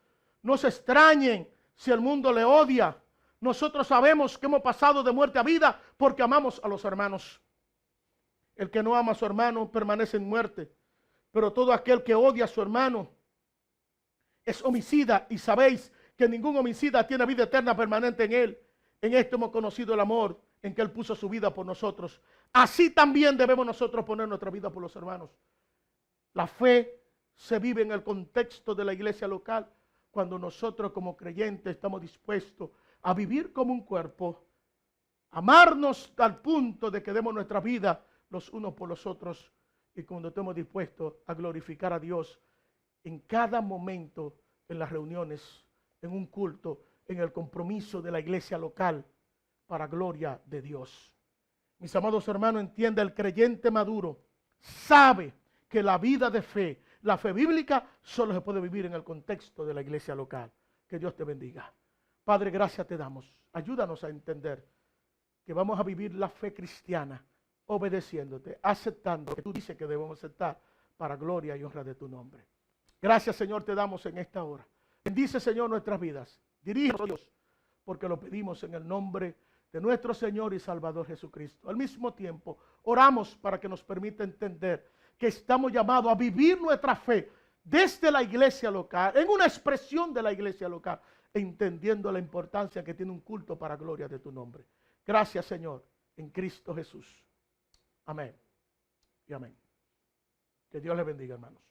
no se extrañen si el mundo le odia. Nosotros sabemos que hemos pasado de muerte a vida porque amamos a los hermanos. El que no ama a su hermano permanece en muerte. Pero todo aquel que odia a su hermano es homicida, y sabéis que ningún homicida tiene vida eterna permanente en él. En esto hemos conocido el amor, en que él puso su vida por nosotros. Así también debemos nosotros poner nuestra vida por los hermanos. La fe se vive en el contexto de la iglesia local, cuando nosotros como creyentes estamos dispuestos a vivir como un cuerpo, amarnos al punto de que demos nuestra vida los unos por los otros, y cuando estemos dispuestos a glorificar a Dios en cada momento, en las reuniones, en un culto, en el compromiso de la iglesia local, para gloria de Dios. Mis amados hermanos, entienda, el creyente maduro sabe que la vida de fe, la fe bíblica, solo se puede vivir en el contexto de la iglesia local. Que Dios te bendiga. Padre, gracias te damos. Ayúdanos a entender que vamos a vivir la fe cristiana obedeciéndote, aceptando que tú dices que debemos aceptar para gloria y honra de tu nombre. Gracias, Señor, te damos en esta hora. Bendice, Señor, nuestras vidas. Dirígenos, Dios, porque lo pedimos en el nombre de nuestro Señor y Salvador Jesucristo. Al mismo tiempo, oramos para que nos permita entender que estamos llamados a vivir nuestra fe desde la iglesia local, en una expresión de la iglesia local, entendiendo la importancia que tiene un culto para gloria de tu nombre. Gracias, Señor, en Cristo Jesús. Amén y amén. Que Dios les bendiga, hermanos.